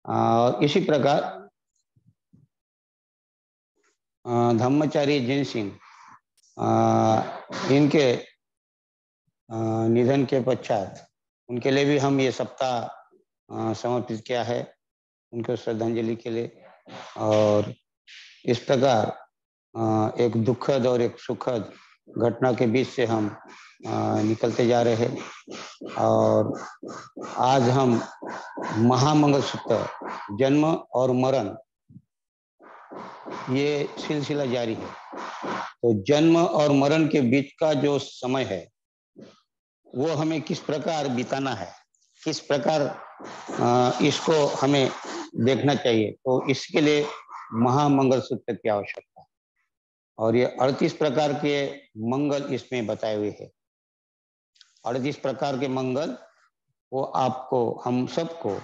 इसी प्रकार धम्मचारी जैन सिंह, इनके निधन के पश्चात उनके लिए भी हम ये सप्ताह समर्पित किया है, उनको श्रद्धांजलि के लिए। और इस प्रकार एक दुखद और एक सुखद घटना के बीच से हम निकलते जा रहे हैं। और आज हम महामंगलसूत्र जन्म और मरण, ये सिलसिला जारी है। तो जन्म और मरण के बीच का जो समय है वो हमें किस प्रकार बिताना है, किस प्रकार इसको हमें देखना चाहिए, तो इसके लिए महामंगलसूत्र की आवश्यकता है। और ये 38 प्रकार के मंगल इसमें बताए हुए हैं। 38 प्रकार के मंगल वो आपको, हम सबको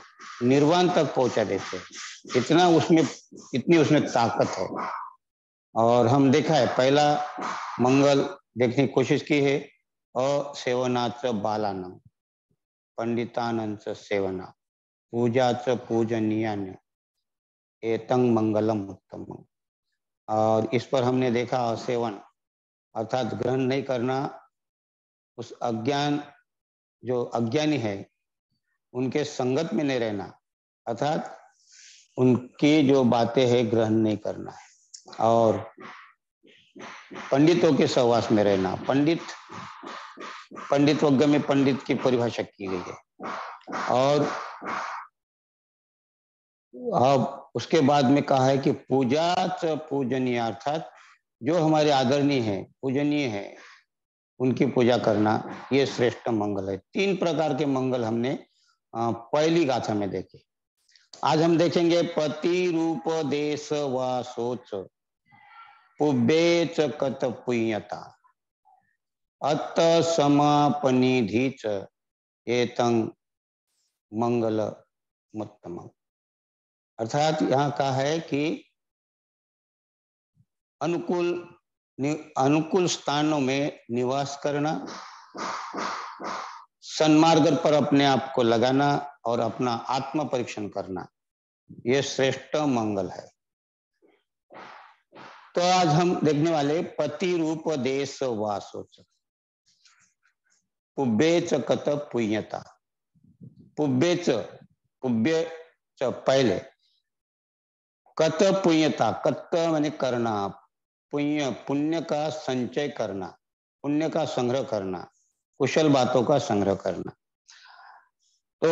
निर्वाण तक पहुंचा देते हैं। इतनी उसमें ताकत है। और हम देखा है, पहला मंगल देखने की कोशिश की है, असेवनाच बालानं पंडितानंच सेवना पूजाच पूजनीयान एतं मंगलम उत्तमं। और इस पर हमने देखा असेवन अर्थात ग्रहण नहीं करना, उस अज्ञान, जो अज्ञानी है उनके संगत में नहीं रहना, अर्थात उनकी जो बातें हैं ग्रहण नहीं करना है। और पंडितों के सहवास में रहना, पंडित वर्ग में पंडित की परिभाषा की गई है। और अब उसके बाद में कहा है कि पूजा च पूजनीय, अर्थात जो हमारे आदरणीय है, पूजनीय है, उनकी पूजा करना, ये श्रेष्ठ मंगल है। 3 प्रकार के मंगल हमने पहली गाथा में देखे। आज हम देखेंगे पति रूप देश व सोच पुब्बे च कत पुण्यता अत समापनिधि च एतं मंगल मुत्तम। अर्थात यहाँ कहा है कि अनुकूल स्थानों में निवास करना, सन्मार्ग पर अपने आप को लगाना और अपना आत्म परीक्षण करना, ये श्रेष्ठ मंगल है। तो आज हम देखने वाले पति रूप देश वासोच पुब्बे च कत पुण्यता। पुब्बे च पहले, कत पुण्यता, कत माने करना, पुण्य का संचय करना, पुण्य का संग्रह करना, कुशल बातों का संग्रह करना। तो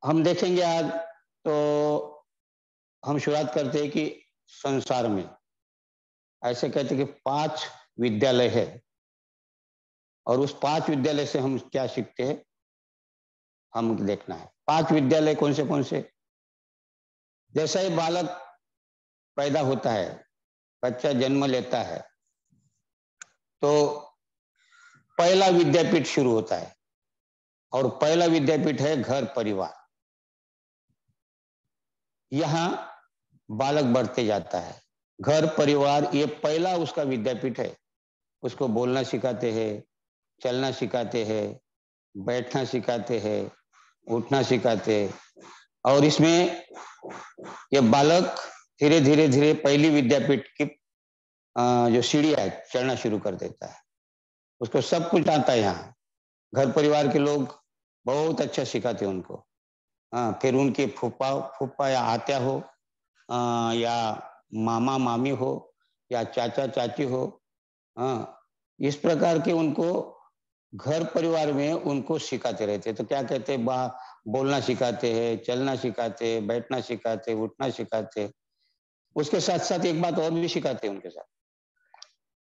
हम देखेंगे आज, तो हम शुरुआत करते हैं कि संसार में ऐसे कहते हैं कि 5 विद्यालय है, और उस 5 विद्यालय से हम क्या सीखते हैं, हम देखना है। 5 विद्यालय कौन से? जैसा ही बालक पैदा होता है, बच्चा जन्म लेता है, तो पहला विद्यापीठ शुरू होता है, और पहला विद्यापीठ है घर परिवार। यहाँ बालक बढ़ते जाता है, घर परिवार ये पहला उसका विद्यापीठ है। उसको बोलना सिखाते हैं, चलना सिखाते हैं, बैठना सिखाते हैं, उठना सिखाते हैं। और इसमें ये बालक धीरे धीरे पहली विद्यापीठ की जो सीढ़ी है चढ़ना शुरू कर देता है। उसको सब कुछ आता है। यहाँ घर परिवार के लोग बहुत अच्छा सिखाते हैं उनको। फिर उनके फूफा या आत्या हो, या मामा मामी हो, या चाचा चाची हो, इस प्रकार के उनको घर परिवार में उनको सिखाते रहते। तो क्या कहते हैं, बोलना सिखाते हैं, चलना सिखाते हैं, बैठना सिखाते, उठना सिखाते। उसके साथ साथ एक बात और भी सिखाते हैं उनके साथ,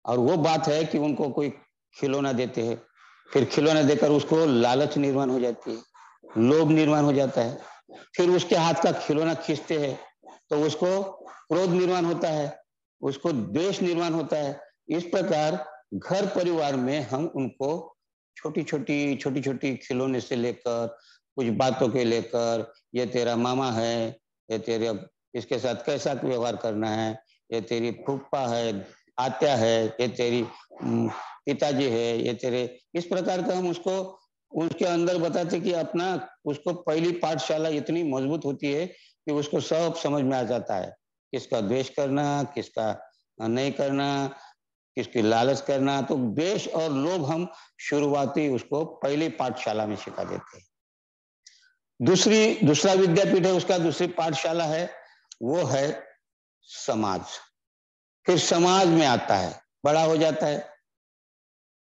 और वो बात है कि उनको कोई खिलौना देते हैं, फिर खिलौना देकर उसको लालच निर्माण हो जाती है, लोभ निर्माण हो जाता है। फिर उसके हाथ का खिलौना खींचते हैं तो उसको क्रोध निर्माण होता है, उसको द्वेष निर्माण होता है। इस प्रकार घर परिवार में हम उनको छोटी छोटी खिलौने से लेकर, कुछ बातों के लेकर, ये तेरा मामा है, ये तेरे, इसके साथ कैसा व्यवहार करना है, ये तेरी फूफा है, आत्या है, ये तेरी पिताजी है, ये तेरे, इस प्रकार का हम उसको उसके अंदर बताते कि अपना, उसको पहली पाठशाला इतनी मजबूत होती है कि उसको सब समझ में आ जाता है, किसका द्वेष करना, किसका नहीं करना, किसकी लालच करना। तो द्वेष और लोभ हम शुरुआती उसको पहली पाठशाला में सिखा देते हैं। दूसरा विद्यापीठ है उसका, दूसरी पाठशाला है, वो है समाज। फिर समाज में आता है, बड़ा हो जाता है,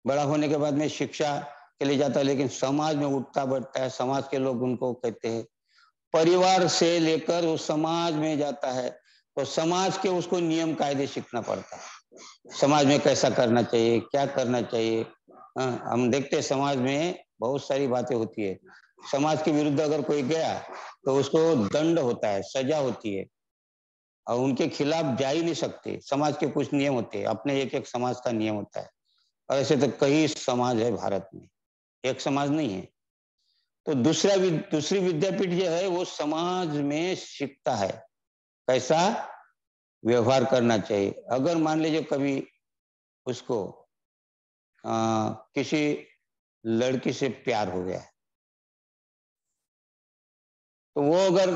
बड़ा होने के बाद में शिक्षा के लिए जाता है, लेकिन समाज में उठता बैठता है, समाज के लोग उनको कहते हैं। परिवार से लेकर वो समाज में जाता है, तो समाज के उसको नियम कायदे सीखना पड़ता है। समाज में कैसा करना चाहिए, क्या करना चाहिए। हम देखते हैं समाज में बहुत सारी बातें होती है। समाज के विरुद्ध अगर कोई गया तो उसको दंड होता है, सजा होती है, और उनके खिलाफ जा ही नहीं सकते। समाज के कुछ नियम होते हैं, अपने एक एक समाज का नियम होता है, और ऐसे तो कई समाज है भारत में, एक समाज नहीं है। तो दूसरी विद्यापीठ जो है वो समाज में सीखता है कैसा व्यवहार करना चाहिए। अगर मान लीजिए कभी उसको किसी लड़की से प्यार हो गया, तो वो अगर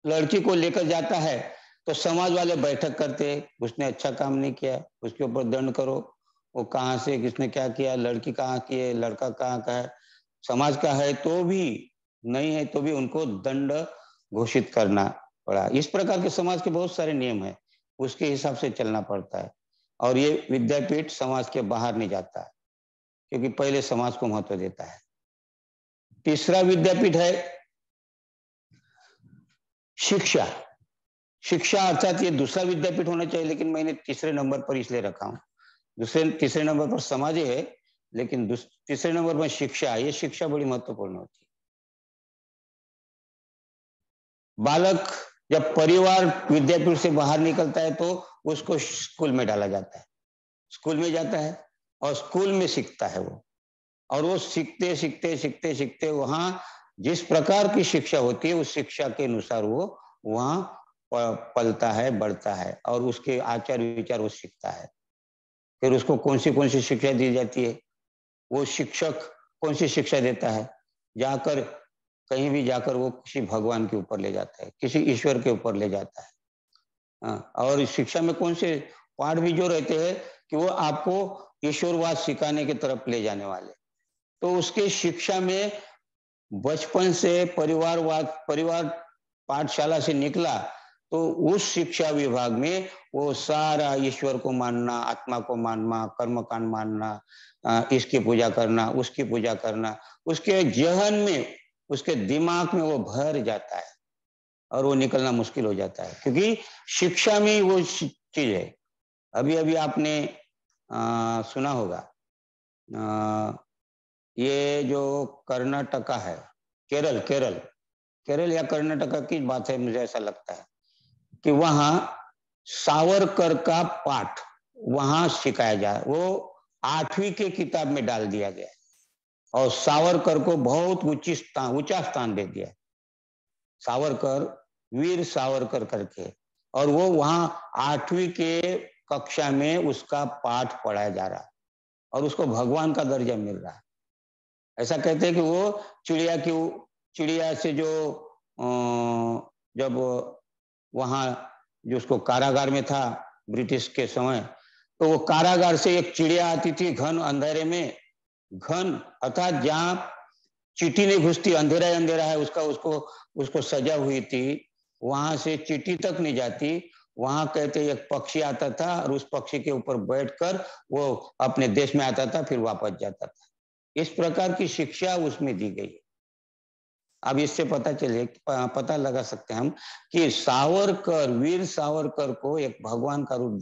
लड़की को लेकर जाता है तो समाज वाले बैठक करते हैं, उसने अच्छा काम नहीं किया, उसके ऊपर दंड करो, वो कहाँ से, किसने क्या किया, लड़की कहाँ की है, लड़का कहाँ का है, समाज का है तो भी, नहीं है तो भी उनको दंड घोषित करना पड़ा। इस प्रकार के समाज के बहुत सारे नियम है, उसके हिसाब से चलना पड़ता है। और ये विद्यापीठ समाज के बाहर नहीं जाता है, क्योंकि पहले समाज को महत्व देता है। तीसरा विद्यापीठ है शिक्षा। शिक्षा अर्थात ये दूसरा विद्यापीठ होना चाहिए, लेकिन मैंने तीसरे नंबर पर इसलिए रखा हूं। तीसरे नंबर पर समाज है, लेकिन तीसरे नंबर पर शिक्षा। ये शिक्षा बड़ी महत्वपूर्ण होती है। बालक जब परिवार विद्यापीठ से बाहर निकलता है तो उसको स्कूल में डाला जाता है, स्कूल में जाता है और स्कूल में सीखता है वो। और वो सीखते सीखते सीखते सीखते वहां जिस प्रकार की शिक्षा होती है उस शिक्षा के अनुसार वो वहां पलता है, बढ़ता है, और उसके आचार विचार वो सीखता है। फिर उसको कौन सी शिक्षा दी जाती है, वो शिक्षक कौन सी शिक्षा देता है, जाकर कहीं भी जाकर वो किसी भगवान के ऊपर ले जाता है, किसी ईश्वर के ऊपर ले जाता है। और इस शिक्षा में कौन से पाठ भी जो रहते हैं कि वो आपको ईश्वरवाद सिखाने की तरफ ले जाने वाले। तो उसके शिक्षा में बचपन से परिवार पाठशाला से निकला तो उस शिक्षा विभाग में वो सारा ईश्वर को मानना, आत्मा को मानना, कर्मकांड मानना, इसकी पूजा करना, उसकी पूजा करना, उसके जहन में, उसके दिमाग में वो भर जाता है और वो निकलना मुश्किल हो जाता है, क्योंकि शिक्षा में वो चीज है। अभी अभी आपने सुना होगा, ये जो कर्नाटका है, केरल केरल केरल या कर्नाटका की बात है, मुझे ऐसा लगता है कि वहां सावरकर का पाठ वहां सिखाया जाए, वो 8वीं के किताब में डाल दिया गया और सावरकर को बहुत ऊंचा स्थान दे दिया। सावरकर, वीर सावरकर करके, और वो वहां 8वीं के कक्षा में उसका पाठ पढ़ाया जा रहा और उसको भगवान का दर्जा मिल रहा। ऐसा कहते हैं कि वो चिड़िया से जो जब वहां जो उसको कारागार में था ब्रिटिश के समय, तो वो कारागार से एक चिड़िया आती थी घन अंधेरे में, घन अर्थात जहां चींटी नहीं घुसती, अंधेरा ही अंधेरा है, उसको सजा हुई थी, वहां से चींटी तक नहीं जाती। वहां कहते एक पक्षी आता था और उस पक्षी के ऊपर बैठकर वो अपने देश में आता था, फिर वापस जाता था। इस प्रकार की शिक्षा उसमें दी गई है। अब इससे पता लगा सकते हैं हम कि सावरकर, वीर सावरकर को एक भगवान का रूप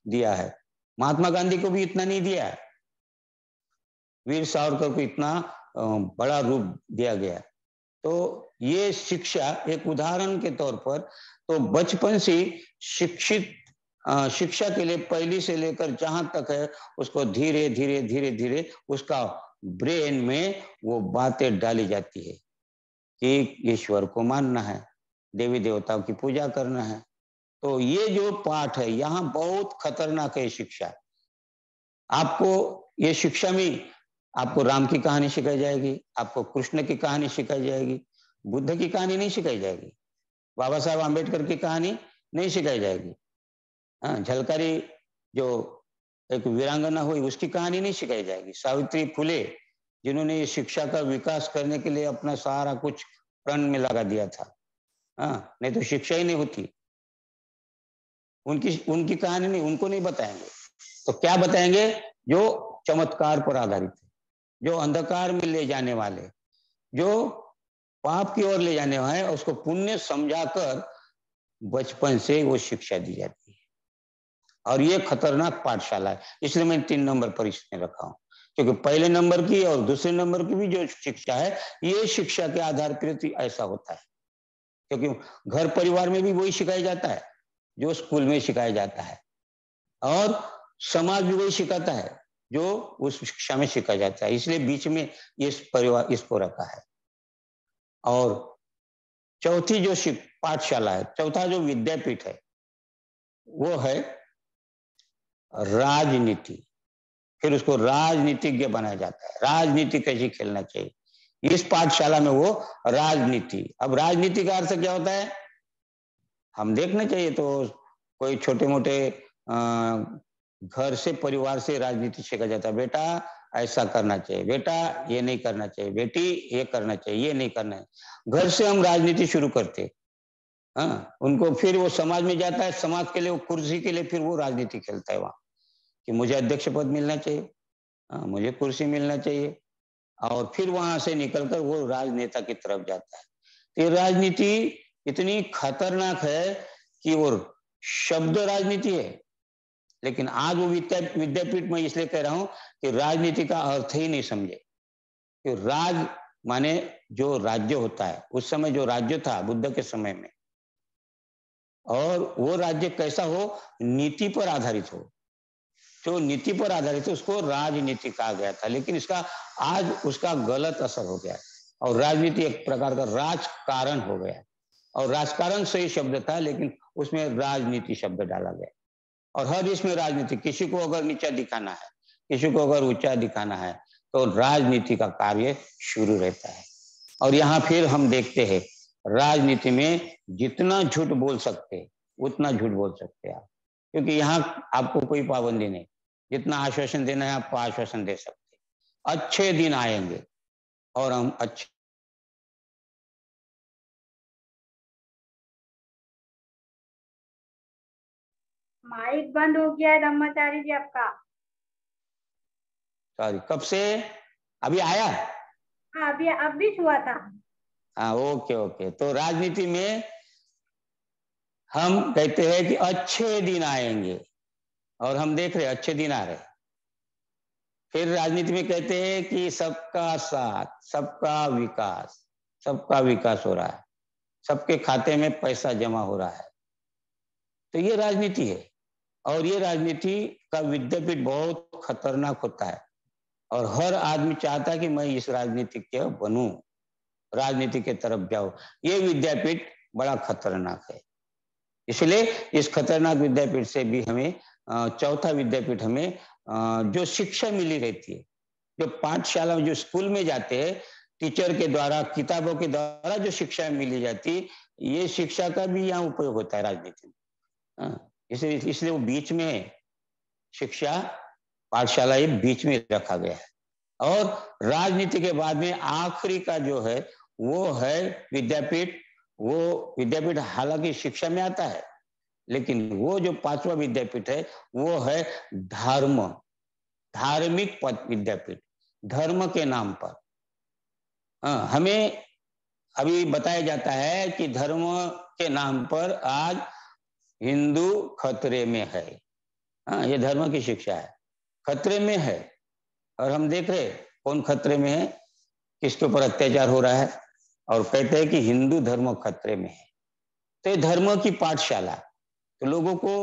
दिया है। महात्मा गांधी को भी इतना नहीं दिया है, वीर सावरकर को इतना बड़ा रूप दिया गया। तो ये शिक्षा एक उदाहरण के तौर पर, तो बचपन से शिक्षा के लिए पहली से लेकर जहां तक है उसको धीरे धीरे धीरे धीरे उसका ब्रेन में वो बातें डाली जाती है कि ईश्वर को मानना है, देवी देवताओं की पूजा करना है। तो ये जो पाठ है यहाँ बहुत खतरनाक है शिक्षा। आपको ये शिक्षा में आपको राम की कहानी सिखाई जाएगी, आपको कृष्ण की कहानी सिखाई जाएगी, बुद्ध की कहानी नहीं सिखाई जाएगी। बाबा साहब आम्बेडकर की कहानी नहीं सिखाई जाएगी। हाँ, झलकारी जो एक वीरांगना हुई उसकी कहानी नहीं सिखाई जाएगी। सावित्री फुले जिन्होंने शिक्षा का विकास करने के लिए अपना सारा कुछ प्रण में लगा दिया था। हाँ, नहीं तो शिक्षा ही नहीं होती। उनकी उनकी कहानी नहीं, उनको नहीं बताएंगे। तो क्या बताएंगे? जो चमत्कार पर आधारित है, जो अंधकार में ले जाने वाले, जो पाप की ओर ले जाने वाले, उसको पुण्य समझाकर बचपन से वो शिक्षा दी जाती है। और ये खतरनाक पाठशाला है, इसलिए मैंने 3 नंबर पर इसमें रखा हूं, क्योंकि पहले नंबर की और दूसरे नंबर की भी जो शिक्षा है, ये शिक्षा के आधार पर ऐसा होता है, क्योंकि घर परिवार में भी वही सिखाया जाता है जो स्कूल में सिखाया जाता है, और समाज भी वही सिखाता है जो उस शिक्षा में सिखाया जाता है। इसलिए बीच में इस परिवार इसको रखा है। और चौथी जो पाठशाला है, चौथा जो विद्यापीठ है, वो है राजनीति। फिर उसको राजनीतिज्ञ बनाया जाता है, राजनीति कैसे खेलना चाहिए इस पाठशाला में, वो राजनीति। अब राजनीति का अर्थ क्या होता है हम देखना चाहिए। तो कोई छोटे मोटे घर से परिवार से राजनीति सीखा जाता है, बेटा ऐसा करना चाहिए, बेटा ये नहीं करना चाहिए, बेटी ये करना चाहिए, ये नहीं करना है। घर से हम राजनीति शुरू करते। हाँ, उनको फिर वो समाज में जाता है, समाज के लिए वो कुर्सी के लिए फिर वो राजनीति खेलता है वहां कि मुझे अध्यक्ष पद मिलना चाहिए, मुझे कुर्सी मिलना चाहिए, और फिर वहां से निकलकर वो राजनेता की तरफ जाता है। तो ये राजनीति इतनी खतरनाक है कि वो शब्द राजनीति है, लेकिन आज वो विद्यापीठ में इसलिए कह रहा हूं कि राजनीति का अर्थ ही नहीं समझे। कि राज माने जो राज्य होता है, उस समय जो राज्य था बुद्ध के समय में, और वो राज्य कैसा हो, नीति पर आधारित हो। जो नीति पर आधारित है उसको राजनीति कहा गया था, लेकिन इसका आज उसका गलत असर हो गया और राजनीति एक प्रकार का राजकारण हो गया। और राजकारण सही शब्द था, लेकिन उसमें राजनीति शब्द डाला गया। और हर इसमें राजनीति, किसी को अगर नीचा दिखाना है, किसी को अगर ऊंचा दिखाना है, तो राजनीति का कार्य शुरू रहता है। और यहाँ फिर हम देखते हैं राजनीति में जितना झूठ बोल सकते उतना झूठ बोल सकते आप, क्योंकि यहाँ आपको कोई पाबंदी नहीं, जितना आश्वासन देना है आपको आश्वासन दे सकते। अच्छे दिन आएंगे और हम अच्छे। माइक बंद हो गया है ब्रह्मचारी जी आपका। सॉरी, कब से? अभी आया? हाँ, अभी अब भी हुआ था। हाँ, ओके ओके। तो राजनीति में हम कहते हैं कि अच्छे दिन आएंगे, और हम देख रहे हैं अच्छे दिन आ रहे। फिर राजनीति में कहते हैं कि सबका साथ, सबका विकास, सबका विकास हो रहा है, सबके खाते में पैसा जमा हो रहा है। तो ये राजनीति है, और ये राजनीति का विद्यापीठ बहुत खतरनाक होता है, और हर आदमी चाहता है कि मैं इस राजनीतिज्ञ बनूं, राजनीति के तरफ जाऊं। ये विद्यापीठ बड़ा खतरनाक है। इसलिए इस खतरनाक विद्यापीठ से भी हमें चौथा विद्यापीठ हमें जो शिक्षा मिली रहती है, जो पाठशाला में, जो स्कूल में जाते हैं, टीचर के द्वारा, किताबों के द्वारा जो शिक्षा मिली जाती है, ये शिक्षा का भी यहाँ उपयोग होता है राजनीति में। इसलिए वो बीच में शिक्षा पाठशाला ये बीच में रखा गया है। और राजनीति के बाद में आखिरी का जो है वो है विद्यापीठ। वो विद्यापीठ हालांकि शिक्षा में आता है, लेकिन वो जो पांचवा विद्यापीठ है वो है धर्म, धार्मिक विद्यापीठ, धर्म के नाम पर। हमें अभी बताया जाता है कि धर्म के नाम पर आज हिंदू खतरे में है। ये धर्म की शिक्षा है, खतरे में है। और हम देख रहे कौन खतरे में है, किसके ऊपर अत्याचार हो रहा है, और कहते हैं कि हिंदू धर्म खतरे में है। तो ये धर्म की पाठशाला, तो लोगों को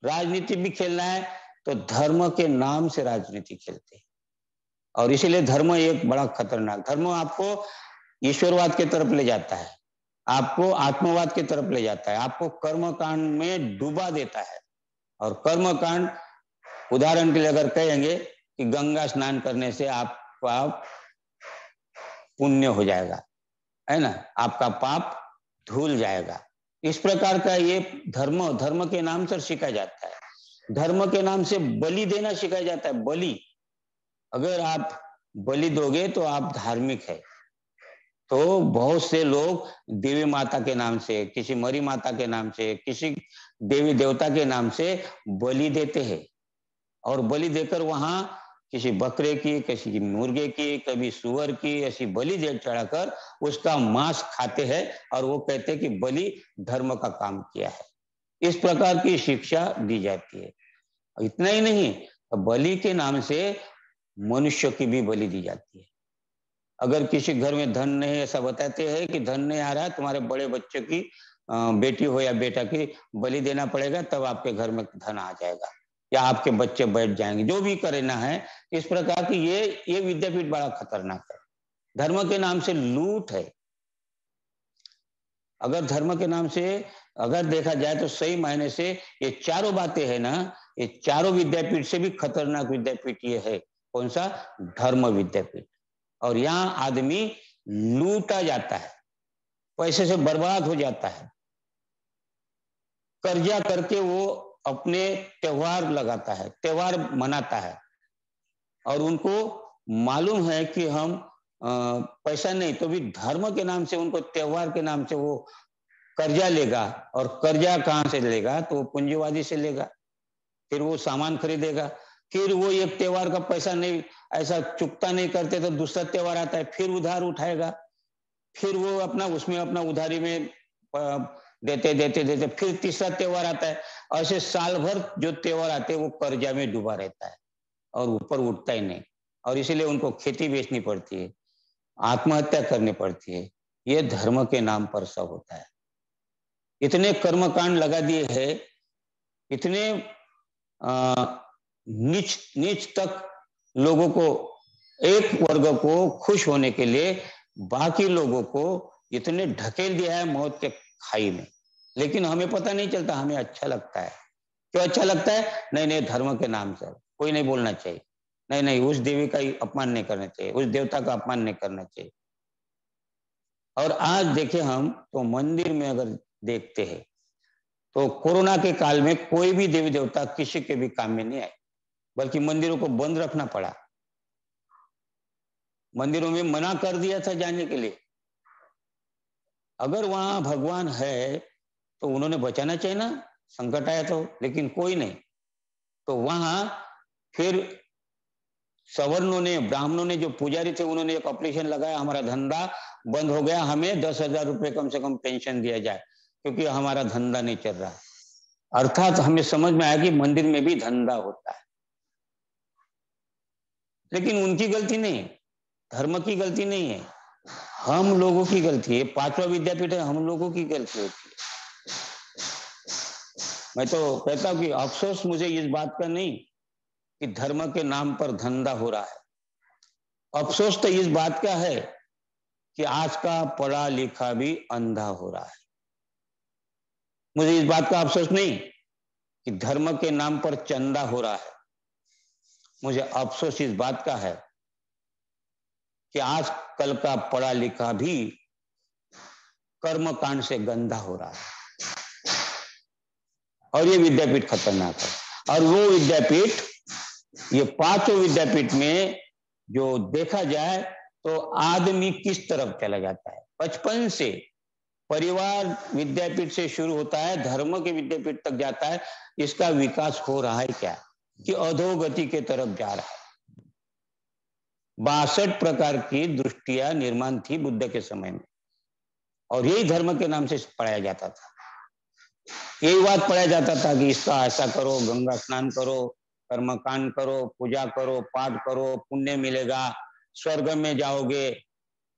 राजनीति भी खेलना है तो धर्म के नाम से राजनीति खेलते हैं। और इसीलिए धर्म एक बड़ा खतरनाक, धर्म आपको ईश्वरवाद की तरफ ले जाता है, आपको आत्मवाद की तरफ ले जाता है, आपको कर्मकांड में डुबा देता है। और कर्मकांड, उदाहरण के लिए अगर कहेंगे कि गंगा स्नान करने से आपका पुण्य हो जाएगा, है ना, आपका पाप धुल जाएगा। इस प्रकार का ये धर्म के नाम से सिखाया जाता है। धर्म के नाम से बलि देना सिखाया जाता है। बलि, अगर आप बलि दोगे तो आप धार्मिक है। तो बहुत से लोग देवी माता के नाम से, किसी मरी माता के नाम से, किसी देवी देवता के नाम से बलि देते हैं, और बलि देकर वहां किसी बकरे की, किसी मुर्गे की, कभी सुअर की ऐसी बलि दे चढ़ाकर उसका मांस खाते हैं, और वो कहते हैं कि बलि धर्म का काम किया है। इस प्रकार की शिक्षा दी जाती है। इतना ही नहीं, बलि के नाम से मनुष्य की भी बलि दी जाती है। अगर किसी घर में धन नहीं, ऐसा बताते हैं कि धन नहीं आ रहा है, तुम्हारे बड़े बच्चे की बेटी हो या बेटा की बलि देना पड़ेगा, तब आपके घर में धन आ जाएगा, या आपके बच्चे बैठ जाएंगे, जो भी करना है। इस प्रकार की ये विद्यापीठ बड़ा खतरनाक है। धर्म के नाम से लूट है। अगर धर्म के नाम से अगर देखा जाए तो सही मायने से ये चारों बातें है ना, ये चारों विद्यापीठ से भी खतरनाक विद्यापीठ ये है। कौन सा? धर्म विद्यापीठ। और यहाँ आदमी लूटा जाता है, पैसे से बर्बाद हो जाता है। कर्जा करके वो अपने त्योहार लगाता है, त्योहार मनाता है, और उनको मालूम है कि हम पैसा नहीं तो भी धर्म के नाम से, उनको त्योहार के नाम से वो कर्जा लेगा। और कर्जा कहाँ से लेगा? तो वो पूंजीवादी से लेगा। फिर वो सामान खरीदेगा, फिर वो एक त्योहार का पैसा नहीं ऐसा चुकता नहीं करते तो दूसरा त्योहार आता है, फिर उधार उठाएगा, फिर वो अपना उसमें अपना उधारी में देते देते देते फिर तीसरा त्योहार आता है। ऐसे साल भर जो त्योहार आते हैं वो कर्जा में डूबा रहता है और ऊपर उठता ही नहीं, और इसीलिए उनको खेती बेचनी पड़ती है, आत्महत्या करनी पड़ती है। ये धर्म के नाम पर सब होता है। इतने कर्मकांड लगा दिए हैं, इतने नीच नीच तक लोगों को, एक वर्ग को खुश होने के लिए बाकी लोगों को इतने ढकेल दिया है मौत के खाई में। लेकिन हमें पता नहीं चलता, हमें अच्छा लगता है। क्यों अच्छा लगता है? नहीं नहीं, धर्म के नाम से कोई नहीं बोलना चाहिए, नहीं नहीं, उस देवी का अपमान नहीं करना चाहिए, उस देवता का अपमान नहीं करना चाहिए। और आज देखे हम तो मंदिर में अगर देखते हैं तो कोरोना के काल में कोई भी देवी देवता किसी के भी काम में नहीं आए, बल्कि मंदिरों को बंद रखना पड़ा। मंदिरों में मना कर दिया था जाने के लिए। अगर वहां भगवान है तो उन्होंने बचाना चाहिए ना, संकट आया तो, लेकिन कोई नहीं। तो वहां फिर सवर्णों ने, ब्राह्मणों ने, जो पुजारी थे, उन्होंने एक ऑपरेशन लगाया, हमारा धंधा बंद हो गया, हमें 10,000 रुपए कम से कम पेंशन दिया जाए, क्योंकि हमारा धंधा नहीं चल रहा है। अर्थात हमें समझ में आया कि मंदिर में भी धंधा होता है। लेकिन उनकी गलती नहीं, धर्म की गलती नहीं है, हम लोगों की गलती है। 5वां विद्यापीठ है, हम लोगों की गलती होती है। मैं तो कहता हूं कि अफसोस मुझे इस बात का नहीं कि धर्म के नाम पर धंधा हो रहा है, अफसोस तो इस बात का है कि आज का पढ़ा लिखा भी अंधा हो रहा है। मुझे इस बात का अफसोस नहीं कि धर्म के नाम पर चंदा हो रहा है, मुझे अफसोस इस बात का है कि आज कल का पढ़ा लिखा भी कर्मकांड से गंदा हो रहा है। और ये विद्यापीठ खतरनाक है। और वो विद्यापीठ, ये 5 विद्यापीठ में जो देखा जाए तो आदमी किस तरफ चला जाता है। बचपन से परिवार विद्यापीठ से शुरू होता है, धर्म के विद्यापीठ तक जाता है। इसका विकास हो रहा है क्या? कि अधोगति के तरफ जा रहा है। 62 प्रकार की दृष्टियां निर्माण थी बुद्ध के समय में, और यही धर्म के नाम से पढ़ाया जाता था। यही बात पढ़ाया जाता था कि इसका ऐसा करो, गंगा स्नान करो, कर्मकांड करो, पूजा करो, पाठ करो, पुण्य मिलेगा, स्वर्ग में जाओगे।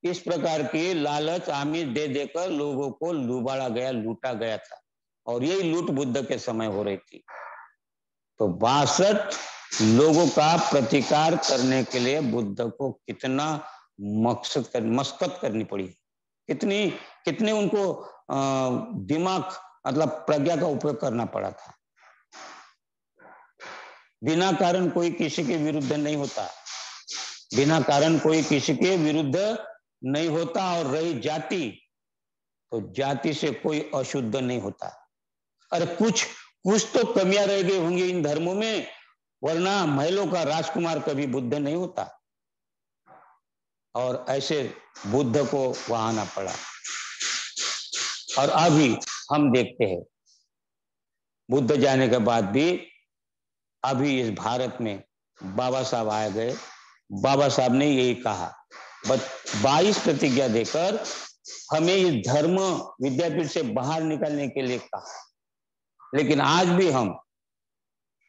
इस प्रकार की लालच आमिष दे देकर लोगों को लुभाड़ा गया, लूटा गया था। और यही लूट बुद्ध के समय हो रही थी। तो 62 लोगों का प्रतिकार करने के लिए बुद्ध को कितना मशक्कत करनी पड़ी, कितने उनको दिमाग मतलब प्रज्ञा का उपयोग करना पड़ा था। बिना कारण कोई किसी के विरुद्ध नहीं होता, बिना कारण कोई किसी के विरुद्ध नहीं होता। और रही जाति, तो जाति से कोई अशुद्ध नहीं होता। अरे कुछ कुछ तो कमियां रह गई होंगी इन धर्मों में, वरना महलों का राजकुमार कभी बुद्ध नहीं होता। और ऐसे बुद्ध को वहां आना पड़ा। और अभी हम देखते हैं बुद्ध जाने के बाद भी अभी इस भारत में बाबा साहब आ गए। बाबा साहब ने यही कहा, 22 प्रतिज्ञा देकर हमें इस धर्म विद्यापीठ से बाहर निकलने के लिए कहा। लेकिन आज भी हम,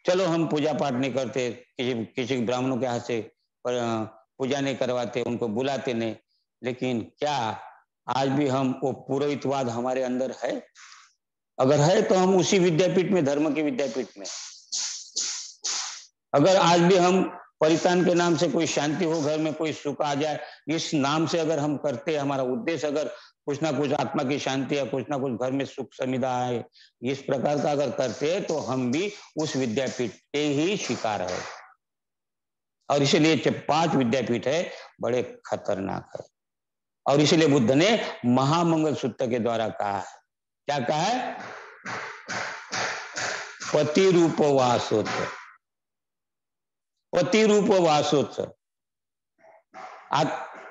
चलो हम पूजा पाठ नहीं करते, किसी ब्राह्मणों के हाथ से पूजा नहीं करवाते, उनको बुलाते नहीं, लेकिन क्या आज भी हम वो पुरोहितवाद हमारे अंदर है? अगर है तो हम उसी विद्यापीठ में, धर्म के विद्यापीठ में, अगर आज भी हम परित्राण के नाम से कोई शांति हो घर में, कोई सुख आ जाए, इस नाम से अगर हम करते, हमारा उद्देश्य अगर कुछ ना कुछ आत्मा की शांति या कुछ ना कुछ घर में सुख समिधा आए, इस प्रकार का अगर करते तो हम भी उस विद्यापीठ के ही शिकार है। और इसलिए 5 विद्यापीठ है, बड़े खतरनाक है। और इसलिए बुद्ध ने महामंगल सूत्र के द्वारा कहा है, क्या कहा है? पति रूप वासोत्र, पति रूप वासोत्र।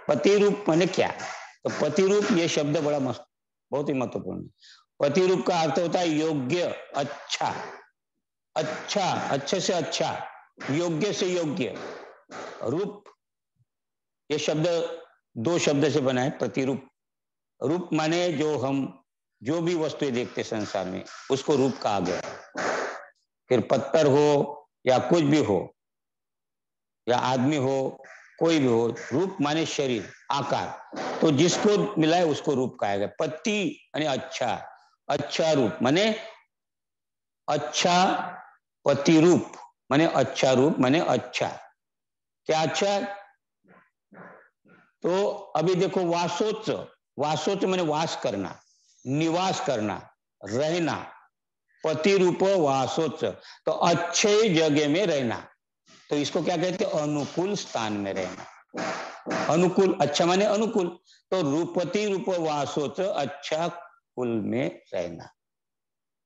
पति रूप माने क्या? तो पति रूप ये शब्द बड़ा मस्त, बहुत ही महत्वपूर्ण है। पति रूप का अर्थ होता है योग्य, अच्छा, अच्छा, अच्छे से अच्छा, योग्य से योग्य। रूप ये शब्द 2 शब्द से बना है, प्रतिरूप। रूप माने जो हम जो भी वस्तुएं देखते संसार में, उसको रूप कहा गया। फिर पत्थर हो या कुछ भी हो, या आदमी हो, कोई भी हो, रूप माने शरीर, आकार। तो जिसको मिला है उसको रूप कहा गया। पति माने अच्छा, अच्छा रूप माने अच्छा, पति रूप माने अच्छा रूप माने अच्छा। क्या अच्छा? तो अभी देखो वासोच, वासोच माने वास करना, निवास करना, रहना। पति रूप वासोच, तो अच्छे जगह में रहना। तो इसको क्या कहते हैं? अनुकूल स्थान में रहना। अनुकूल, अच्छा माने अनुकूल। तो रूपति रूप वासोच, अच्छा कुल में रहना,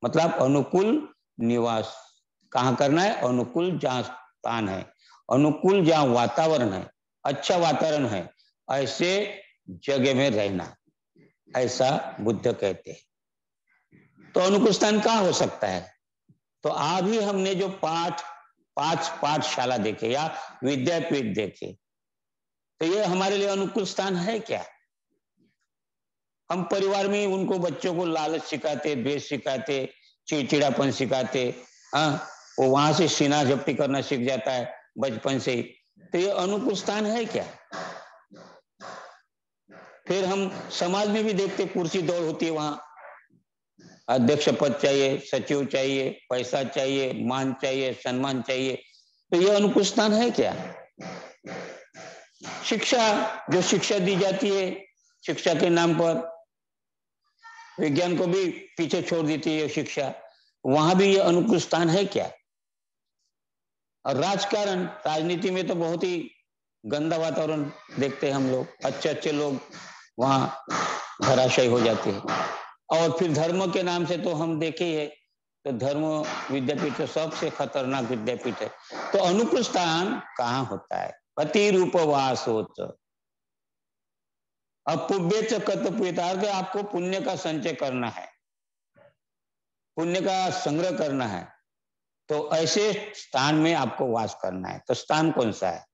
मतलब अनुकूल निवास कहाँ करना है? अनुकूल जहाँ स्थान है, अनुकूल जहाँ वातावरण है, अच्छा वातावरण है, ऐसे जगह में रहना, ऐसा बुद्ध कहते हैं। तो अनुकूल स्थान कहाँ हो सकता है? तो अभी हमने जो 5 पाठशाला देखे या विद्यापीठ देखे, तो ये हमारे लिए अनुकूल स्थान है क्या? हम परिवार में उनको, बच्चों को लालच सिखाते, द्वेष सिखाते, चिड़चिड़ापन सिखाते, हाँ, वो वहां से सीना झपटी करना सीख जाता है बचपन से ही। तो ये अनुकूल स्थान है क्या? फिर हम समाज में भी देखते, कुर्सी दौड़ होती है, वहां अध्यक्ष पद चाहिए, सचिव चाहिए, पैसा चाहिए, मान चाहिए, सम्मान चाहिए। तो ये अनुकूल स्थान है क्या? शिक्षा, जो शिक्षा दी जाती है, शिक्षा के नाम पर विज्ञान को भी पीछे छोड़ देती है शिक्षा, वहां भी ये अनुकूल स्थान है क्या? और राजकारण, राजनीति में तो बहुत ही गंदा वातावरण देखते हैं हम लोग, अच्छे अच्छे लोग वहां धराशायी हो जाते हैं। और फिर धर्म के नाम से तो हम देखे ही है, तो धर्म विद्यापीठ तो सबसे खतरनाक विद्यापीठ है। तो अनुकूल स्थान कहाँ होता है? पति रूप वासोच। अब पुण्य के आपको पुण्य का संचय करना है, पुण्य का संग्रह करना है, तो ऐसे स्थान में आपको वास करना है। तो स्थान कौन सा है?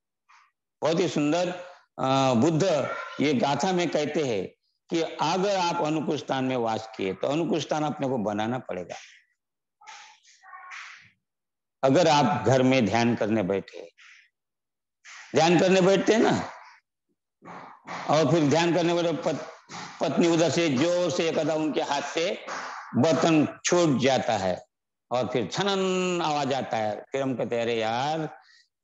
बहुत ही सुंदर बुद्ध ये गाथा में कहते हैं कि अगर आप अनुकूल स्थान में वास किए तो अनुकूल स्थान अपने को बनाना पड़ेगा। अगर आप घर में ध्यान करने बैठे, ध्यान करने बैठते हैं ना, और फिर ध्यान करने बैठे, पत्नी उधर से जोर से एक आधा उनके हाथ से बर्तन छूट जाता है और फिर छनन आवाज आता है। फिर हम कहते हैं अरे यार,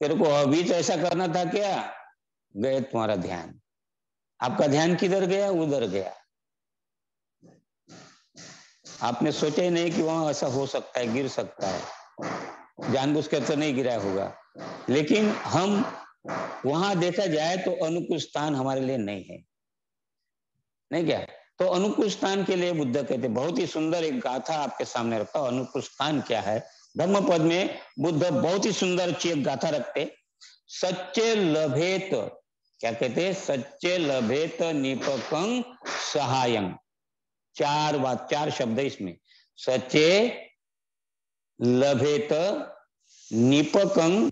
तेरे को अभी तो ऐसा करना था क्या? गए तुम्हारा ध्यान, आपका ध्यान किधर गया? उधर गया। आपने सोचा ही नहीं कि वहां ऐसा हो सकता है, गिर सकता है, जानबूझकर तो नहीं गिरा होगा। लेकिन हम वहां देखा जाए तो अनुकूल स्थान हमारे लिए नहीं है, नहीं क्या? तो अनुकूल स्थान के लिए बुद्ध कहते, बहुत ही सुंदर एक गाथा आपके सामने रखता हूं। अनुकूल स्थान क्या है? धम्मपद में बुद्ध बहुत ही सुंदर एक गाथा रखते, सच्चे लभेत, क्या कहते? सच्चे लभेत निपकं सहायं। चार शब्द इसमें, सच्चे लभेत निपकं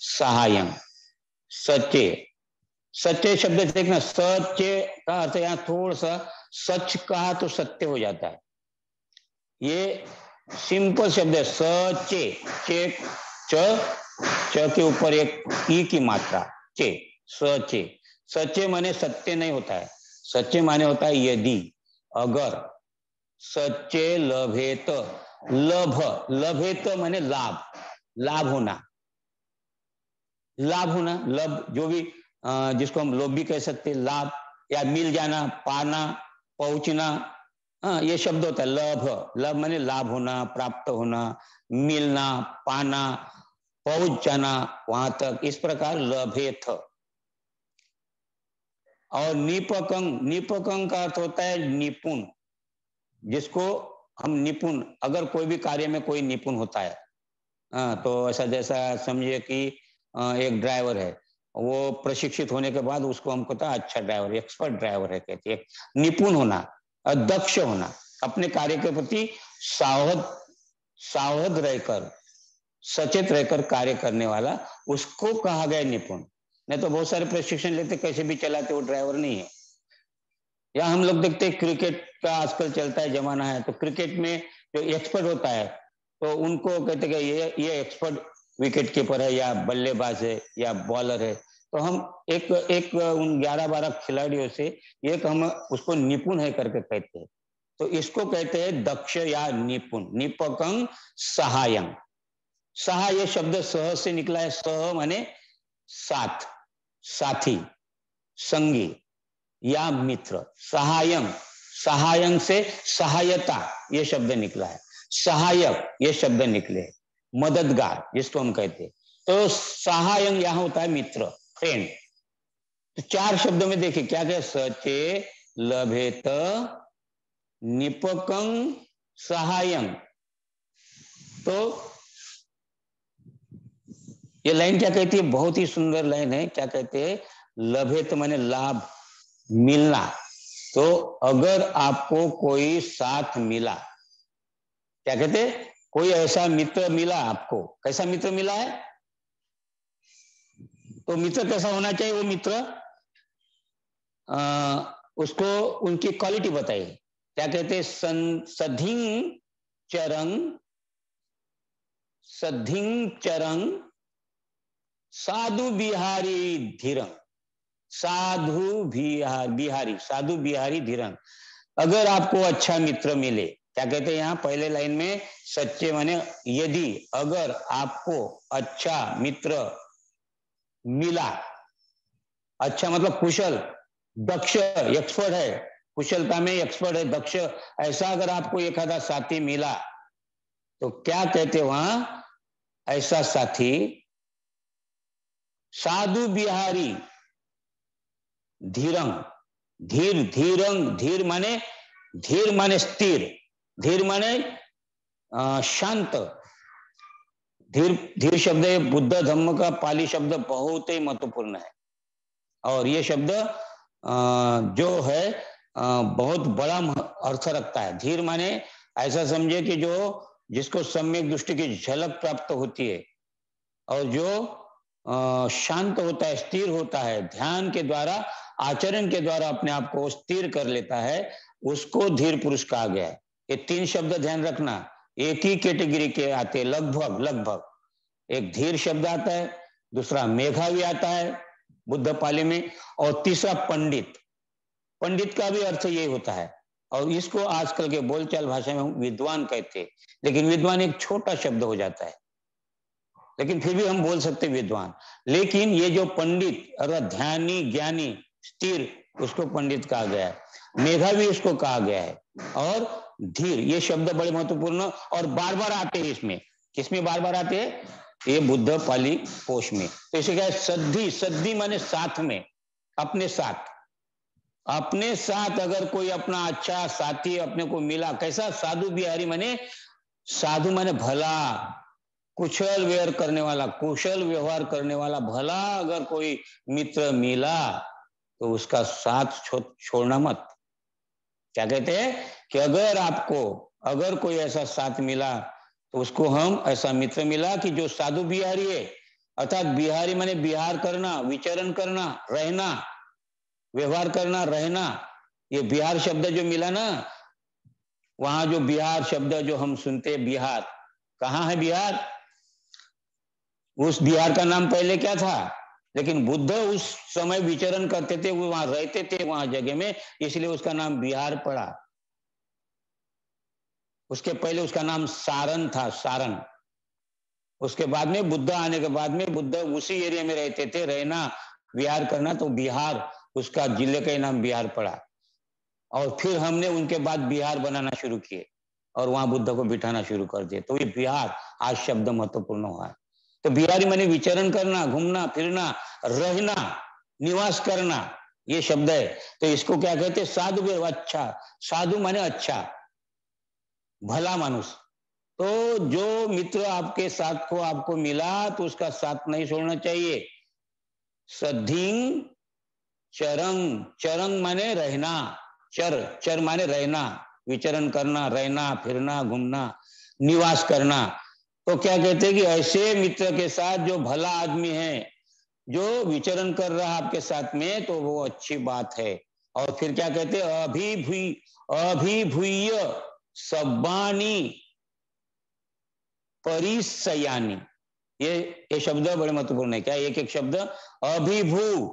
सहायं। सच्चे, सच्चे शब्द देखना, सच्चे का अर्थ यहाँ थोड़ा सा सच कहा तो सत्य हो जाता है, ये सिंपल शब्द है। सच्चे, चे च के ऊपर एक ई की मात्रा, चे, सच्चे। सच्चे माने सत्य नहीं होता है, सच्चे माने होता है यदि, अगर। सच्चे लभेत, लभ, लभेत माने लाभ, लाभ होना, लाभ होना, लभ जो भी जिसको हम लोभ भी कह सकते हैं, लाभ या मिल जाना, पाना, पहुंचना, हाँ ये शब्द होता है लभ। लभ माने लाभ होना, प्राप्त होना, मिलना, पाना, पहुंच जाना वहां तक, इस प्रकार लभेथ। और निपकं, निपकं का अर्थ होता है निपुण, जिसको हम निपुण, अगर कोई भी कार्य में कोई निपुण होता है, तो ऐसा जैसा समझिए कि एक ड्राइवर है, वो प्रशिक्षित होने के बाद उसको हम कहते हैं अच्छा ड्राइवर, एक्सपर्ट ड्राइवर है कहते हैं। निपुण होना, दक्ष होना, अपने कार्य के प्रति सावध रहकर, सचेत रहकर कार्य करने वाला, उसको कहा गया निपुण। नहीं तो बहुत सारे प्रशिक्षण लेते कैसे भी चलाते, वो ड्राइवर नहीं है। या हम लोग देखते हैं क्रिकेट का आजकल चलता है जमाना है, तो क्रिकेट में जो एक्सपर्ट होता है तो उनको कहते हैं ये एक्सपर्ट विकेट कीपर है या बल्लेबाज है या बॉलर है। तो हम एक उन 11-12 खिलाड़ियों से एक हम उसको निपुण है करके कहते हैं। तो इसको कहते हैं दक्ष या निपुण। निपकं सहायं, सहाय शब्द सह से निकला है, सह माने साथ, साथी, संगी या मित्र। सहायं, सहायं से सहायता ये शब्द निकला है, सहायक ये शब्द निकले, मददगार जिसको हम कहते हैं। तो सहायं यहां होता है मित्र, फ्रेंड। तो 4 शब्दों में देखिए क्या क्या, सचे लभेत निपकं सहायं। तो ये लाइन क्या कहती है? बहुत ही सुंदर लाइन है। क्या कहते हैं? लभेत माने लाभ, मिलना। तो अगर आपको कोई साथ मिला, क्या कहते हैं? कोई ऐसा मित्र मिला आपको, कैसा मित्र मिला है? तो मित्र कैसा होना चाहिए? वो मित्र उसको उनकी क्वालिटी बताइए। क्या कहते हैं? सधिंग चरंग, सधिंग चरंग साधु बिहारी धीरंग, साधु बिहारी, साधु बिहारी धीरंग। अगर आपको अच्छा मित्र मिले, क्या कहते हैं यहाँ पहले लाइन में? सच्चे माने यदि, अगर आपको अच्छा मित्र मिला, अच्छा मतलब कुशल, दक्ष, एक्सपर्ट है, कुशलता में एक्सपर्ट है, दक्ष, ऐसा अगर आपको एक आधा साथी मिला, तो क्या कहते वहां? ऐसा साथी साधु बिहारी धीरंग, धीर, धीरंग, धीर माने स्थिर, धीर माने शांत। धीर, धीर शब्द बुद्ध धम्म का पाली शब्द बहुत ही महत्वपूर्ण है, और ये शब्द जो है बहुत बड़ा अर्थ रखता है। धीर माने ऐसा समझे कि जो जिसको सम्यक दृष्टि की झलक प्राप्त होती है, और जो शांत होता है, स्थिर होता है, ध्यान के द्वारा, आचरण के द्वारा अपने आप को स्थिर कर लेता है, उसको धीर पुरुष कहा गया है। ये 3 शब्द ध्यान रखना, एक ही कैटेगरी के आते हैं लगभग लगभग। एक धीर शब्द आता है, दूसरा मेधावी आता है बुद्ध पाली में, और तीसरा पंडित। पंडित का भी अर्थ यही होता है, और इसको आजकल के बोलचाल भाषा में विद्वान कहते हैं, लेकिन विद्वान एक छोटा शब्द हो जाता है, लेकिन फिर भी हम बोल सकते विद्वान। लेकिन ये जो पंडित, अगर ध्यानी, ज्ञानी, स्थिर, उसको पंडित कहा गया है, मेधावी इसको कहा गया है, और धीर, ये शब्द बड़े महत्वपूर्ण और बार बार आते हैं इसमें। किसमें बार बार आते हैं? ये बुद्ध पाली कोश में। तो इसे क्या है? सद्धि, सद्धि माने साथ में, अपने साथ, अपने साथ अगर कोई अपना अच्छा साथी अपने को मिला, कैसा साधु बिहारी माने, साधु माने भला, कुशल व्यवहार करने वाला, कुशल व्यवहार करने वाला भला अगर कोई मित्र मिला तो उसका साथ छोड़ना मत। क्या कहते हैं कि अगर कोई ऐसा साथ मिला तो उसको हम, ऐसा मित्र मिला कि जो साधु बिहारी है, अर्थात बिहारी माने बिहार करना, विचरण करना, रहना, व्यवहार करना, रहना। ये बिहार शब्द जो मिला ना, वहां जो बिहार शब्द जो हम सुनते हैं, बिहार कहाँ है? बिहार, उस बिहार का नाम पहले क्या था? लेकिन बुद्ध उस समय विचरण करते थे, वो वहां रहते थे वहां जगह में, इसलिए उसका नाम बिहार पड़ा। उसके पहले उसका नाम सारण था, सारण। उसके बाद में बुद्ध आने के बाद में, बुद्ध उसी एरिया में रहते थे, रहना, विहार करना, तो बिहार उसका जिले का नाम बिहार पड़ा। और फिर हमने उनके बाद बिहार बनाना शुरू किए और वहां बुद्ध को बिठाना शुरू कर दिए, तो ये बिहार आज शब्द महत्वपूर्ण हुआ है। तो बिहारी माने विचरण करना, घूमना फिरना, रहना, निवास करना, ये शब्द है। तो इसको क्या कहते हैं? साधु। अच्छा, साधु माने अच्छा, भला मानुष। तो जो मित्र आपके साथ को आपको मिला तो उसका साथ नहीं छोड़ना चाहिए। सधिंग चरंग, चरंग माने रहना, चर माने रहना, विचरण करना, रहना, फिरना, घूमना, निवास करना। तो क्या कहते हैं कि ऐसे मित्र के साथ जो भला आदमी है, जो विचरण कर रहा है आपके साथ में, तो वो अच्छी बात है। और फिर क्या कहते हैं? अभिभूय सब्बानी परिसयानी, ये शब्द बड़े महत्वपूर्ण है। क्या एक एक शब्द? अभिभूय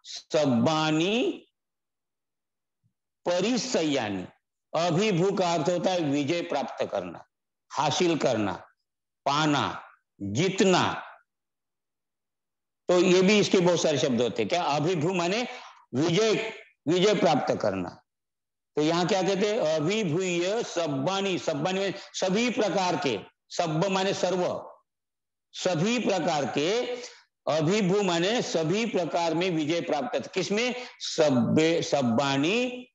सब्बानी परिसयानी। अभिभू का अर्थ होता है विजय प्राप्त करना, हासिल करना, पाना, जीतना। तो ये भी इसके बहुत सारे शब्द होते हैं। क्या? अभिभू माने विजय, विजय प्राप्त करना। तो यहां क्या कहते हैं? अभिभूय सब्बानी, सब्बानी में सभी प्रकार के, सब्ब माने सर्व, सभी प्रकार के, अभिभू माने सभी प्रकार में विजय प्राप्त, किसमें? सब्बानी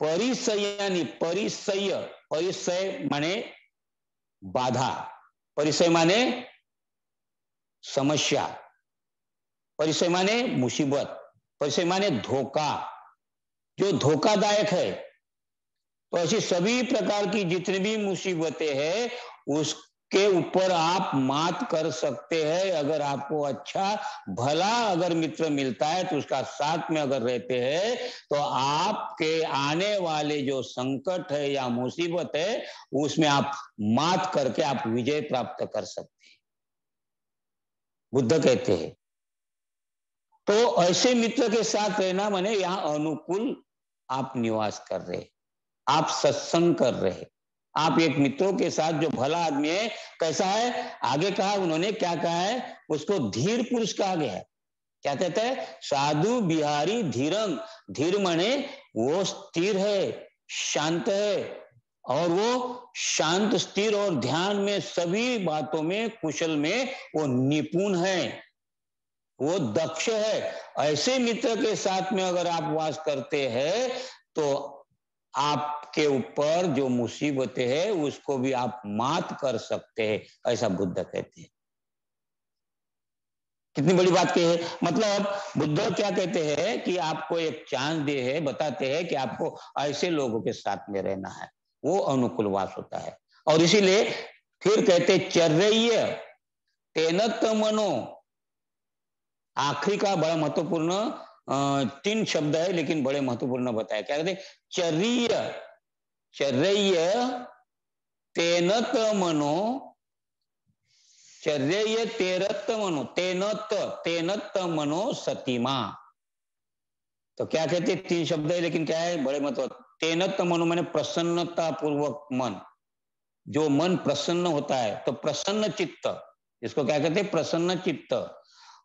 परिसयानी, परिसय, परिसय माने बाधा, परिसय माने समस्या, परिसय माने मुसीबत, परिसय माने धोखा, जो धोखादायक है। तो ऐसी सभी प्रकार की जितनी भी मुसीबतें हैं, उसके ऊपर आप मात कर सकते हैं अगर आपको अच्छा भला अगर मित्र मिलता है, तो उसका साथ में अगर रहते हैं, तो आपके आने वाले जो संकट है या मुसीबत है, उसमें आप मात करके आप विजय प्राप्त कर सकते हैं, बुद्ध कहते हैं। तो ऐसे मित्र के साथ रहना माने यहाँ अनुकूल आप निवास कर रहे, आप सत्संग कर रहे, आप एक मित्रों के साथ जो भला आदमी है, कैसा है? आगे कहा उन्होंने, क्या कहा है? उसको धीर पुरुष कहा गया है। क्या कहते हैं? साधु बिहारी धीरंग। धीर माने वो स्थिर है, शांत है, और वो शांत, स्थिर और ध्यान में सभी बातों में, कुशल में वो निपुण है, वो दक्ष है। ऐसे मित्र के साथ में अगर आप वास करते हैं, तो आपके ऊपर जो मुसीबतें हैं उसको भी आप मात कर सकते हैं, ऐसा बुद्ध कहते हैं। कितनी बड़ी बात की है। मतलब बुद्ध क्या कहते हैं कि आपको एक चांस दे है, बताते हैं कि आपको ऐसे लोगों के साथ में रहना है, वो अनुकूल वास होता है। और इसीलिए फिर कहते चर्य तेनत मनो, आखिरी का बड़ा महत्वपूर्ण 3 शब्द है, लेकिन बड़े महत्वपूर्ण बताया। क्या कहते? चर्य, चर्य तेनत मनो, चर्य तेरत मनो, तेनत, तेनत मनो सतीमा। तो क्या कहते? 3 शब्द है, लेकिन क्या है? बड़े महत्व। तेनत मनो माने प्रसन्नता पूर्वक मन, जो मन प्रसन्न होता है, तो प्रसन्न चित्त, इसको क्या कहते? प्रसन्न चित्त।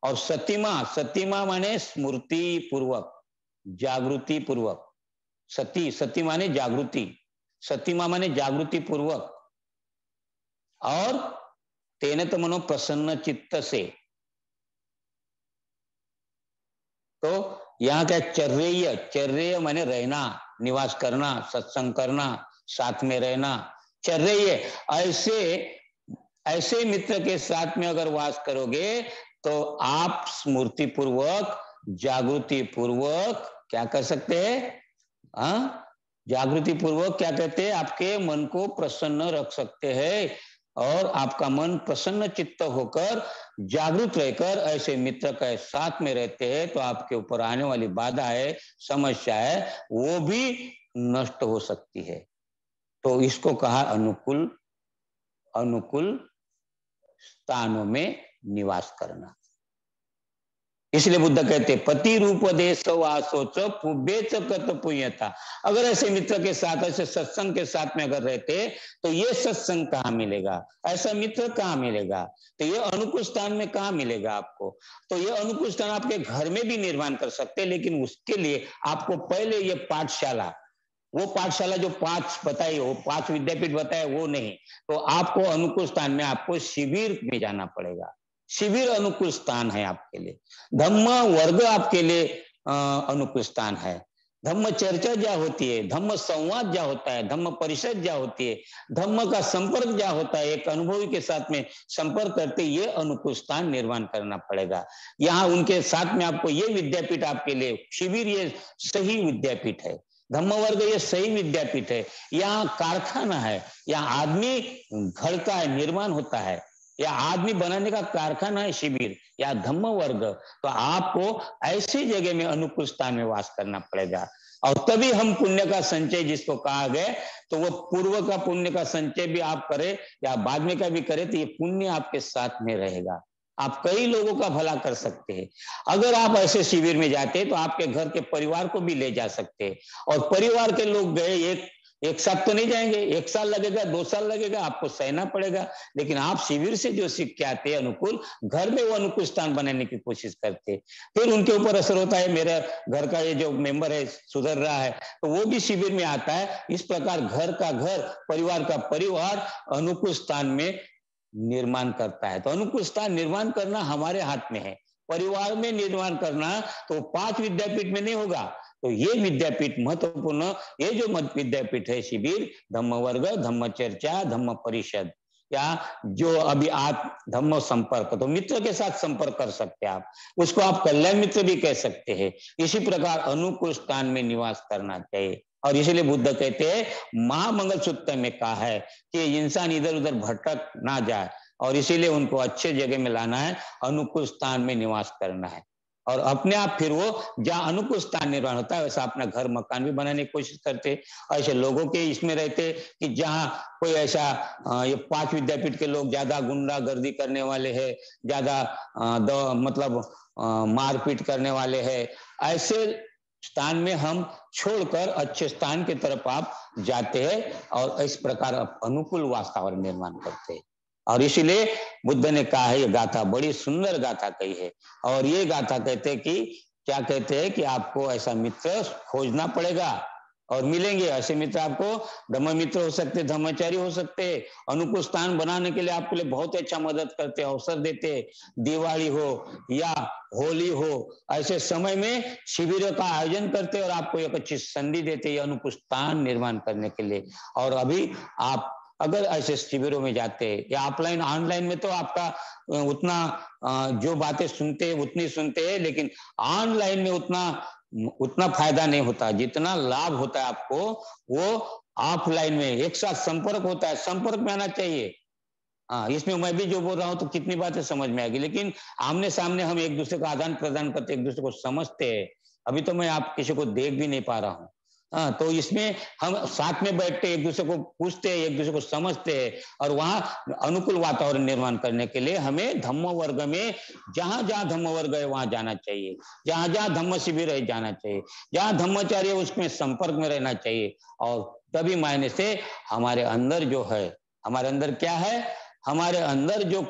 और सतीमा, सतीमा माने स्मृति पूर्वक, जागृति पूर्वक। सती, सती माने जागृति, सतीमा माने जागृति पूर्वक। और तेने तो मनो प्रसन्न चित्त से, तो यहाँ क्या चर्रेय, चर्रेय माने रहना, निवास करना, सत्संग करना, साथ में रहना, चर्रेय। ऐसे ऐसे मित्र के साथ में अगर वास करोगे तो आप स्मृति पूर्वक, जागृति पूर्वक क्या कर सकते हैं? हाँ, जागृति पूर्वक क्या कहते हैं? आपके मन को प्रसन्न रख सकते हैं और आपका मन प्रसन्न चित्त होकर जागृत रहकर ऐसे मित्र के साथ में रहते हैं तो आपके ऊपर आने वाली बाधा है, समस्या है, वो भी नष्ट हो सकती है। तो इसको कहा अनुकूल, अनुकूल स्थानों में निवास करना। इसलिए बुद्ध कहते पति रूप देश वासोच पुब्बेच कत पुण्यता। अगर ऐसे मित्र के साथ, ऐसे सत्संग के साथ में अगर रहते तो ये सत्संग कहाँ मिलेगा, ऐसा मित्र कहाँ मिलेगा, तो ये अनुकूल स्थान में कहाँ मिलेगा आपको? तो ये अनुकूल स्थान आपके घर में भी निर्माण कर सकते हैं, लेकिन उसके लिए आपको पहले ये पाठशाला, वो पाठशाला जो 5 बताई, वो 5 विद्यापीठ बताए वो नहीं, तो आपको अनुकूल स्थान में आपको शिविर में जाना पड़ेगा। शिविर अनुकूल स्थान है आपके लिए। धम्म वर्ग आपके लिए अनुकूल स्थान है। धम्म चर्चा क्या होती है, धम्म संवाद क्या होता है, धम्म परिषद क्या होती है, धम्म का संपर्क क्या होता है, एक अनुभवी के साथ में संपर्क करते ये अनुकूल स्थान निर्माण करना पड़ेगा। यहाँ उनके साथ में आपको ये विद्यापीठ आपके लिए शिविर, ये सही विद्यापीठ है। धम्म वर्ग ये सही विद्यापीठ है। यहाँ कारखाना है, यहाँ आदमी घड़ता है, निर्माण होता है, या आदमी बनाने का कारखाना है शिविर या धम्म वर्ग। तो आपको ऐसी जगह में अनुकूल स्थान में वास करना पड़ेगा और तभी हम पुण्य का संचय जिसको कहा गया, तो वो पूर्व का पुण्य का संचय भी आप करें या बाद में का भी करें तो ये पुण्य आपके साथ में रहेगा। आप कई लोगों का भला कर सकते हैं। अगर आप ऐसे शिविर में जाते हैं तो आपके घर के परिवार को भी ले जा सकते हैं और परिवार के लोग गए एक साथ तो नहीं जाएंगे, 1 साल लगेगा, 2 साल लगेगा, आपको सहना पड़ेगा। लेकिन आप शिविर से जो सीख के आते हैं अनुकूल, घर में वो अनुकूल स्थान बनाने की कोशिश करते हैं, फिर उनके ऊपर असर होता है, मेरा घर का ये जो मेंबर है सुधर रहा है तो वो भी शिविर में आता है। इस प्रकार घर का घर, परिवार का परिवार अनुकूल स्थान में निर्माण करता है। तो अनुकूल स्थान निर्माण करना हमारे हाथ में है। परिवार में निर्माण करना तो 5 विद्यापीठ में नहीं होगा। तो ये विद्यापीठ महत्वपूर्ण, ये जो विद्यापीठ है शिविर, धम्म वर्ग, धम्म चर्चा, धम्म परिषद, या जो अभी आप धम्म संपर्क, तो मित्र के साथ संपर्क कर सकते हैं आप, उसको आप कल्याण मित्र भी कह सकते हैं। इसी प्रकार अनुकूल स्थान में निवास करना चाहिए और इसलिए बुद्ध कहते हैं महामंगल सूत्र में कहा है कि इंसान इधर उधर भटक ना जाए और इसीलिए उनको अच्छे जगह में लाना है, अनुकूल स्थान में निवास करना है और अपने आप फिर वो जहाँ अनुकूल स्थान निर्माण होता है वैसा अपना घर मकान भी बनाने की कोशिश करते। ऐसे लोगों के इसमें रहते कि जहाँ कोई ऐसा ये 5 विद्यापीठ के लोग ज्यादा गुंडागर्दी करने वाले हैं, ज्यादा मतलब मारपीट करने वाले हैं, ऐसे स्थान में हम छोड़कर अच्छे स्थान की तरफ आप जाते हैं और इस प्रकार अनुकूल वातावरण निर्माण करते हैं। और इसीलिए बुद्ध ने कहा है, ये गाथा बड़ी सुंदर गाथा कही है और ये गाथा कहते हैं कि क्या कहते हैं कि आपको ऐसा मित्र खोजना पड़ेगा और मिलेंगे ऐसे मित्र। आपको धम्म मित्र हो सकते, धम्मचारी हो सकते, अनुकूल स्थान बनाने के लिए आपके लिए बहुत अच्छा मदद करते, अवसर देते। दिवाली हो या होली हो, ऐसे समय में शिविरों का आयोजन करते और आपको एक अच्छी संधि देते अनुकूल स्थान निर्माण करने के लिए। और अभी आप अगर ऐसे शिविरों में जाते हैं या ऑफलाइन, ऑनलाइन में तो आपका उतना जो बातें सुनते हैं उतनी सुनते हैं, लेकिन ऑनलाइन में उतना फायदा नहीं होता जितना लाभ होता है आपको वो ऑफलाइन में। एक साथ संपर्क होता है, संपर्क में आना चाहिए। हाँ, इसमें मैं भी जो बोल रहा हूँ तो कितनी बातें समझ में आएगी, लेकिन आमने सामने हम एक दूसरे का आदान प्रदान करते, एक दूसरे को समझते हैं। अभी तो मैं आप किसी को देख भी नहीं पा रहा हूँ। हाँ, तो इसमें हम साथ में बैठते, एक दूसरे को पूछते हैं, एक दूसरे को समझते हैं और वहां अनुकूल वातावरण निर्माण करने के लिए हमें धम्म वर्ग में जहां जहां धम्म वर्ग है वहां जाना चाहिए, जहां जहां धम्म शिविर है जाना चाहिए, जहां धम्मचार्य उसमें संपर्क में रहना चाहिए। और तभी मायने से हमारे अंदर जो है, हमारे अंदर क्या है, हमारे अंदर जो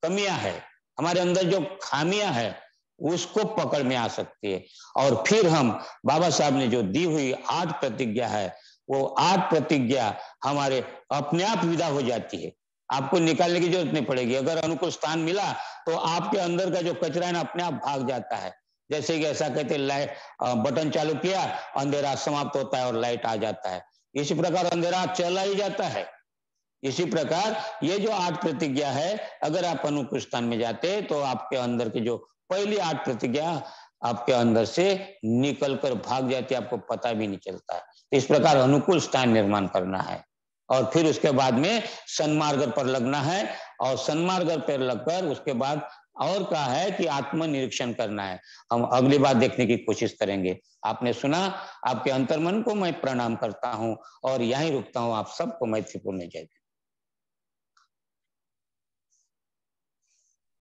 कमियां है, हमारे अंदर जो खामियां है उसको पकड़ में आ सकती है और फिर हम बाबा साहब ने जो दी हुई 8 प्रतिज्ञा है वो 8 प्रतिज्ञा हमारे अपने आप विदा हो जाती है। आपको निकालने की जरूरत नहीं पड़ेगी। अगर अनुकूल स्थान मिला तो आपके अंदर का जो कचरा है ना अपने आप भाग जाता है। जैसे कि ऐसा कहते लाइट बटन चालू किया, अंधेरा समाप्त होता है और लाइट आ जाता है। इसी प्रकार अंधेरा चला ही जाता है। इसी प्रकार ये जो 8 प्रतिज्ञा है, अगर आप अनुकूल स्थान में जाते तो आपके अंदर की जो पहली 8 प्रतिज्ञा आपके अंदर से निकल कर भाग जाती है, आपको पता भी नहीं चलता है। इस प्रकार अनुकूल स्थान निर्माण करना है और फिर उसके बाद में सन्मार्ग पर लगना है और सन्मार्ग पर लगकर उसके बाद और कहा है कि आत्मनिरीक्षण करना है। हम अगली बात देखने की कोशिश करेंगे। आपने सुना, आपके अंतर्मन को मैं प्रणाम करता हूं और यहीं रुकता हूं। आप सबको मैत्रीपूर्ण जय।